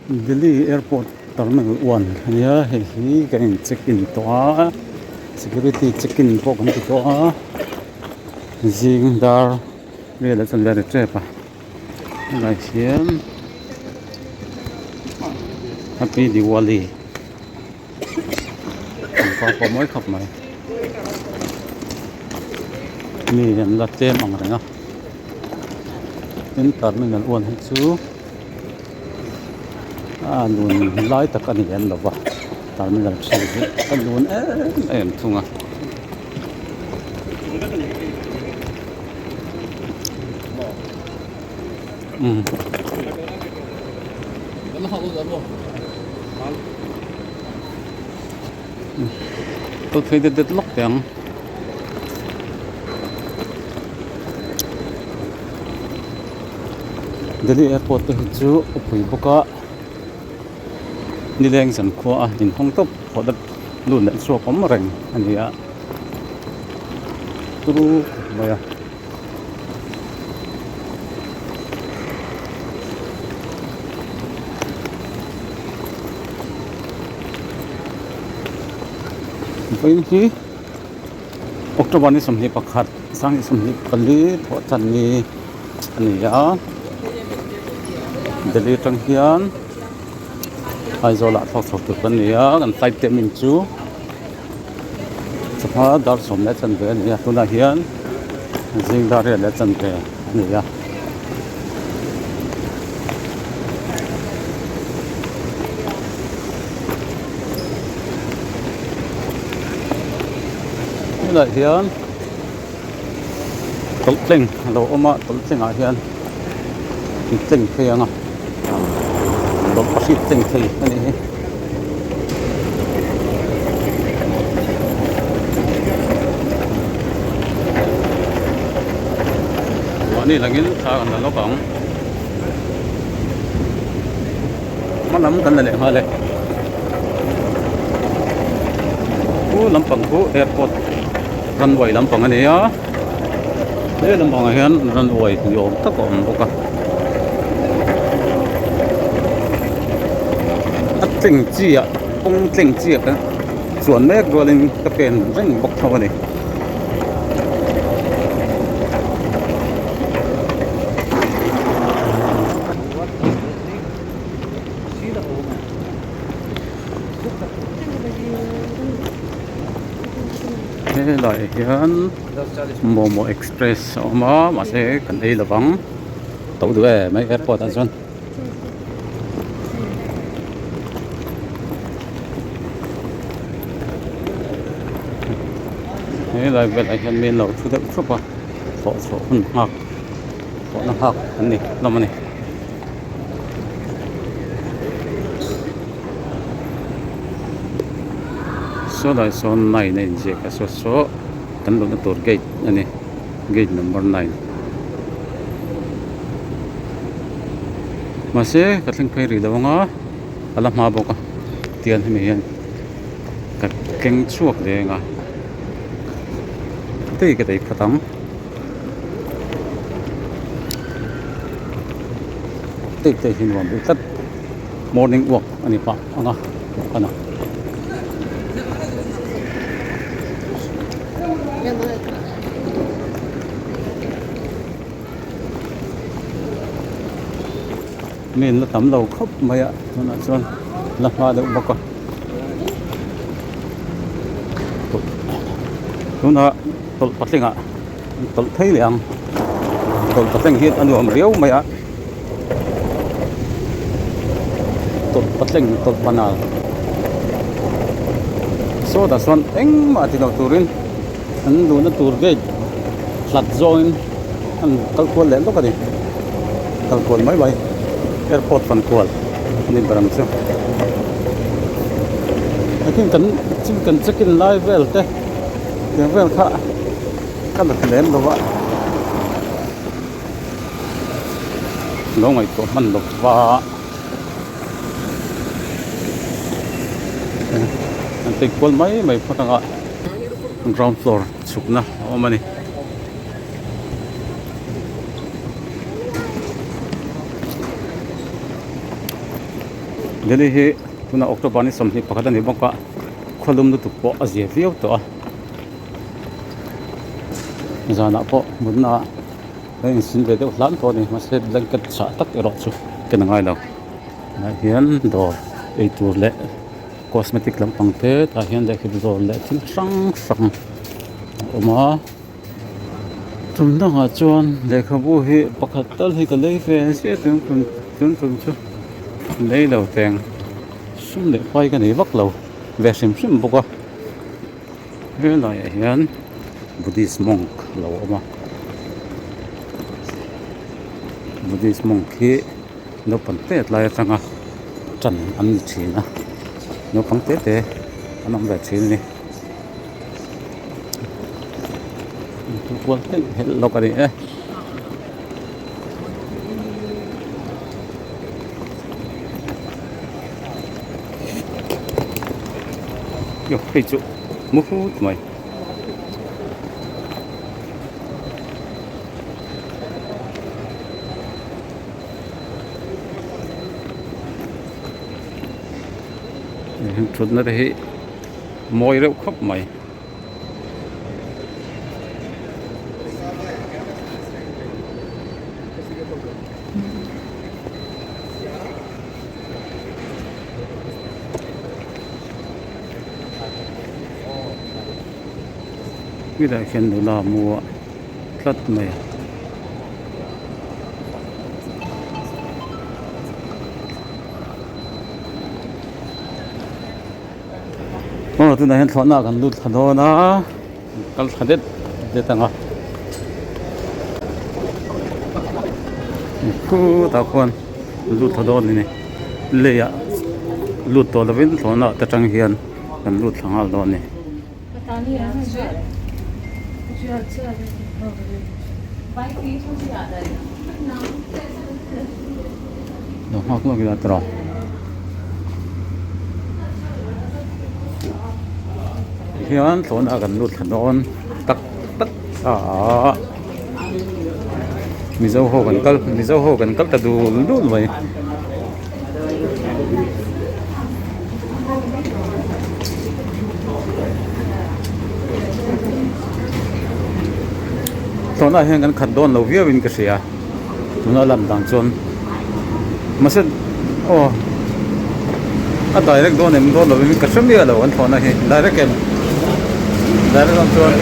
Delhi Airport Terminal 1 ania hei kan check-in toa security check-in pawh kan ti toa zing dar vel a chan vel a trap a lai hian Happy Diwali pa pa moi khap mai mi an la tem ang renga in terminal 1 hi chu nun lai tak ani en lova terminal 3 nun em thunga tôi thấy được lốc tiếng Delhi Airport to chu upui boka ni leng san kho a in hong top khodat lun dan so kom reng ania turu maya Vậy thì October ni somni pakhat sang somni pali tho chan ni ania Delhi tang hian ai zo la thok thok tu kan nia kan flight te min chu chapa dar som le chan ve nia tuna hian jing dar le chan ve ania lại hiền tolk tling lo oma tolk tling a hiền tling phê nga tolk pasit tling phê ani ani langin tha kan lo kang manam kan le ha le lampang ku airport runway lampang ani a le lampang hian runway yom tak om boka atling chi a pung tling chi a chuan mek rolling ka pen reng bok thaw ani lại hiền Momo Express mà sẽ cần đây là vắng tàu đuôi mấy airport anh Xuân thế lại về lại hiện miền lẩu thu đậm phúc à họ số học họ nó học anh này làm này số lại số này này chỉ cả số tấn độ tour gate này gate number 9 mà sẽ các thằng phải đi đâu ngó alam ha boka tiền thì mình các keng chuộc để ngó cái đấy phát tắm tây hình vòng bị tắt morning walk anh pa ngó anh mình là tắm đầu khóc mày ạ nó là cho làm hoa được bọc chúng ta tụt bắt linh ạ tụt thấy liền tụt bắt linh hiện anh làm riếu mày ạ tụt bắt linh tụt ban nào số đã xoan anh mà thì đầu turin anh luôn nó tur cái lật rồi anh câu quân lên đó cái gì câu quân mấy bay airport fan kual ni baram chu akin kan check-in live vel te vel kha kan la len lo wa lo ngai to man lo wa an te kual mai phaka ground floor chukna omani Delhi hi tuna October ni somni pakhat ani bawka kholum nu tu pawh a zia viau tawh a zana pawh munna in sin ve deuh hlan pawh ni mase blanket sa tak erawh chu ken ngai lo na hian dawr eitur le cosmetic lampang te ta hian lehkhabu dawr le thil hrang hrang awma tumdangah chuan lehkhabu hi pakhat tal hi ka lei ve sia tun chu lei lo teng sum le pai ka nei vak lo ve sim sim boka helai hian Buddhist monk lo awma Buddhist monk hi no pantet lai atanga chan an ni thina no pangte te anam ve thin ni tu kwal hel lo ka ni yo hei chu mu hu mai chút nữa thì môi rượu khóc mày cái đại khen đồ là mua rất mày tu này thọ na kan lut thado na kal khadet de tanga khu ta khon lut thado ni le ya lut to lovin thọ na ta tang hian kan lut thangal do ni patani ya jo अच्छा बाइक ये मुझे याद आया नाम no hak lo gila tro hian thon a kan lut thanon tak tak mizo ho kan kal ta du dul mai thona hian kan khat don lo viawin ka sia tuna lam dang chon masen a direct don em don lo mi ka samia lo an thona hi direct on chon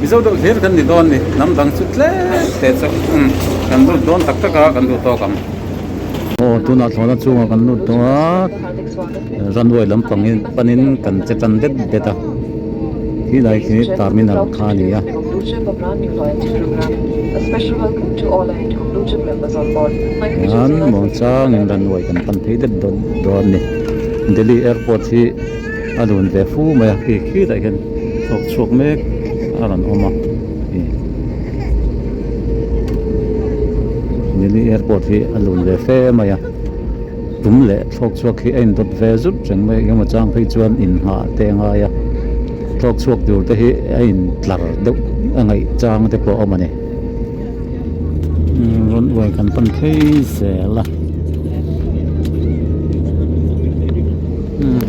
mizo do hlir kan ni don ni nam dang chu tle te chu kan du don tak taka kan du to kam tuna thona chunga kan lu to ranwai lampang in panin kan che chan det beta hi lai khi terminal khani ya an mo chang in ranwai kan pan thei det don ni Delhi airport hi adun ve fu ma khi lai kan sok mek aran oma Delhi airport hi alun ve fe maya tum le thok chuak hi ein dot ve zup chang mai yama chang phei chuan in ha te nga ya thok chuak dur te hi ein tlar deuh angai chang te po oma ne ron wai kan pan thei sela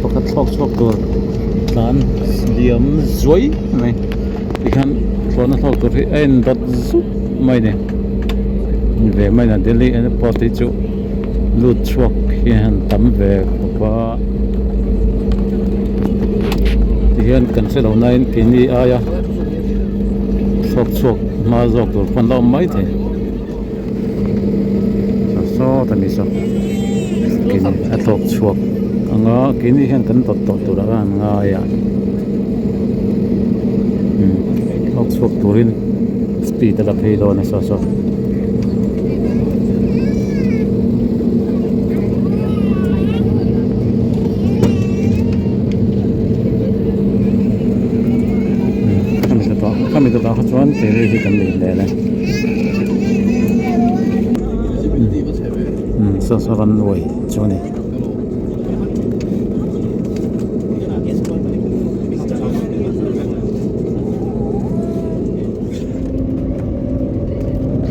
pakhat thok chuak dur tan liam zoi mai ikhan thona thok dur hi ein dot zup mai ne về mai là Delhi airport thì chỗ lụt chuộc hiện tắm về qua thì hiện cần sẽ đầu nay thì đi ai à chuộc mà dọc rồi phần lâu mấy thế sao ta đi sao cái này chuộc ngõ cái này hiện cần tụt ra ngay à chuộc turin speed là pay đó này sao kami tu tak chuan te ri kan ni le saran oi choni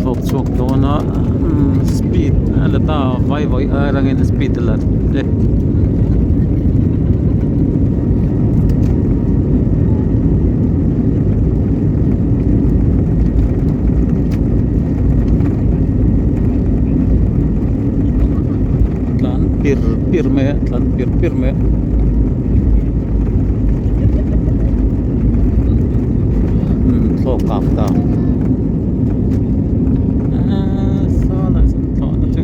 sok chok dona speed ala ta vai vai arangin speed la le pir me tlan pir me so kap ta so la so na chu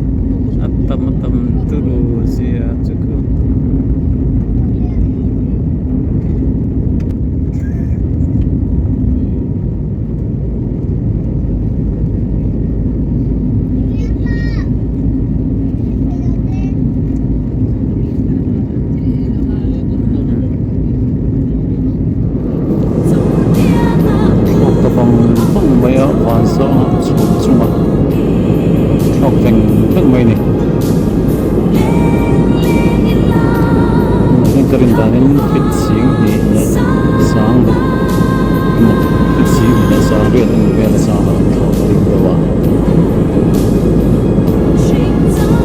atam tu sia chu Kerindanin fitsing ni sang fitsing ni sang dia tu dia sang orang bawa.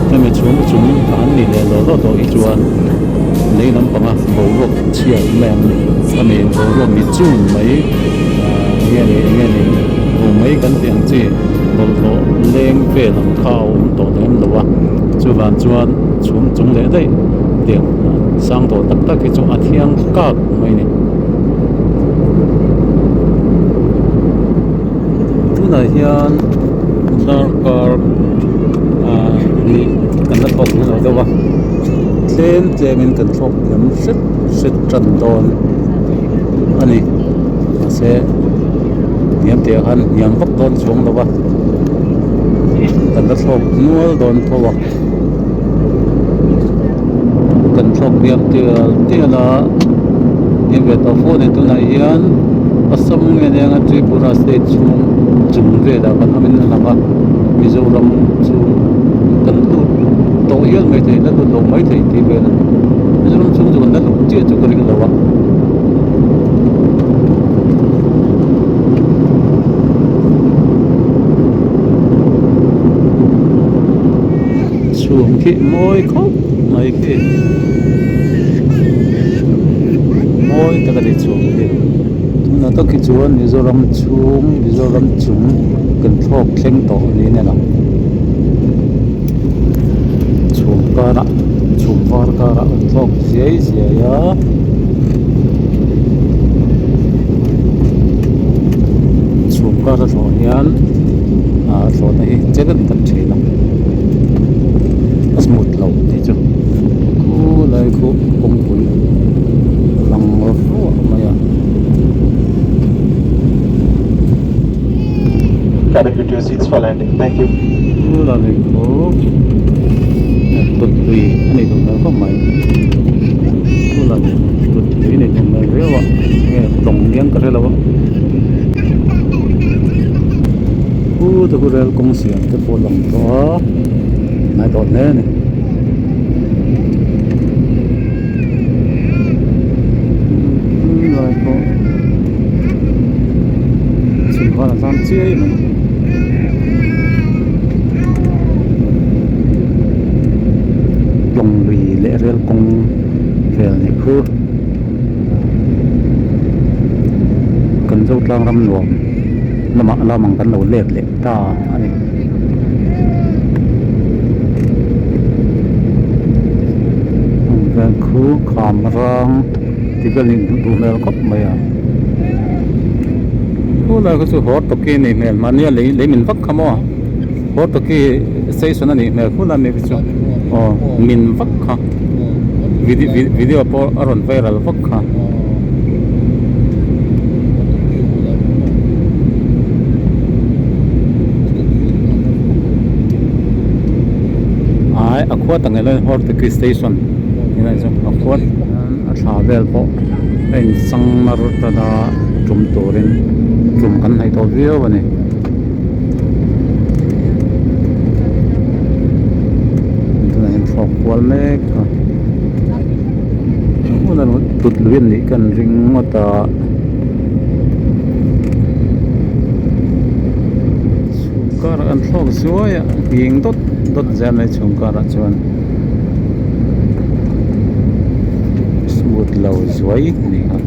Kami cuma kan ni le lo do ijuan. Ni nampak ah bawa cia lem. Kami bawa ni cun mai. Ini mai kan tiang ci. Lo leng pe lam kau do lem lo ah. Cuan cuma le dai tiang. Sang to tak cái chỗ athiang các mấy này thứ này hiện dar car đi cần nó học như nào đâu vậy lên mình cần học nhắm rất trần đòn anh này sẽ nhắm tiền ăn nhắm vấp đòn xuống đâu vậy cần nó học nuôi đòn thôi cần học điểm tiền là những việc tao phô này tôi này hiện Assam nghe nghe ngắt Tripura State chung về đã cần mình làm à Mizoram chung cần tu tổ hiện mấy thầy nó tu tổ mấy thầy thì về Mizoram chung rồi nó tu chia cho cái gì đâu chung khi môi khóc mấy khi môi ta cái gì chung khi nó tao khi chuan Mizoram chung cần thọc khen tổ này nè nào chung var cả thọc dễ á chung cả là thọ hiền thọ này chết cái tận chế lắm một lầu thì chứ cô lại cô công bụi lòng ở phố mà ya Cabin to your seats for landing. Thank you. cô lại cô tuột tùy này tụi nó có mày cô lại tuột tùy này tụi nó réo ạ nghe đồng miếng cái là vậy cô tụi cô ra công xưởng cái phố lòng đó này tụi này rồi cô chỉ có là gian chơi mà lòng lì lệ rêu công về này cứ cần dâu lang râm luồng nó mang cần lẩu lệ ta anh về cứ khám răng thì cái này đủ mèo cọp mày à cô là cái số hot tộc kia này mèo mà nia lấy mình vắt không à hot tộc kia xây xuống này mèo cô là mèo cái số mình vắt ha video po aron viral vắt ha ai aqua tang lên hot tộc station như này xong aqua travel po anh sang mar ta da trum torin trum kan hai to view bane qual mek nó tụt luyện đi cần ring mà ta cả ăn thóc suối hiện tốt tốt ra này chúng cả là chuan smooth lâu suối này ha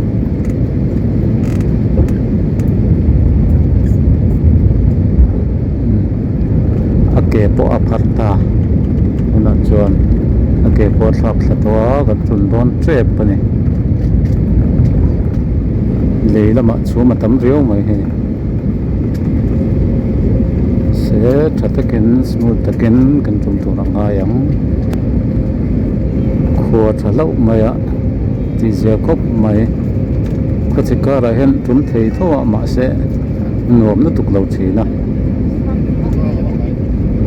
ake po aparta na chuan ake po thap thlatwa kan chun don trep pani leilama chuma tam riau mai he se thatakin smooth takin kan chum tu ranga yang kho thalo maya ti je kop mai ko chikara hen tum thei tho ma se nom na tuk lo thina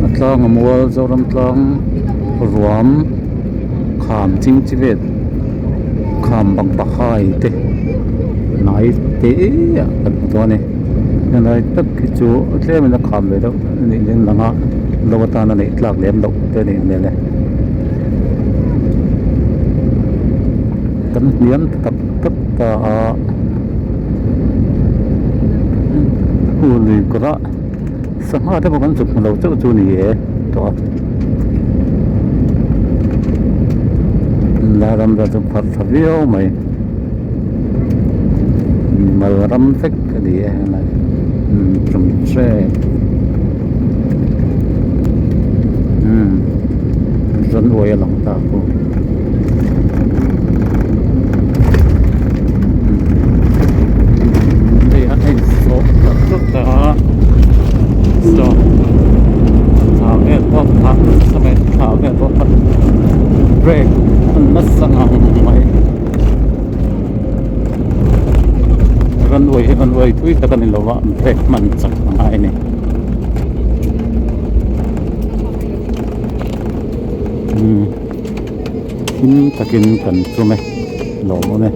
atlang amwal zoram tlang ruam kham ching chivet kham bang bahai te nai te kan to ne nai tak chu tle me na kham le do ni len langa lawata na nei tlak lem do te ni ne le kan niam tak tak ta uli kra sama ada bukan cuk lo cuk chu ni e to la ram ra chu phat thavio mai mal ram fek di e la chum tre ran oi long ta ko đi ăn hành số rất là so thảo nghe to thảo sao mày thảo nghe to thật break mất sang hàng mày runway thui ta kan lo wa break man sak ngai ni takin kan chume lo mo ne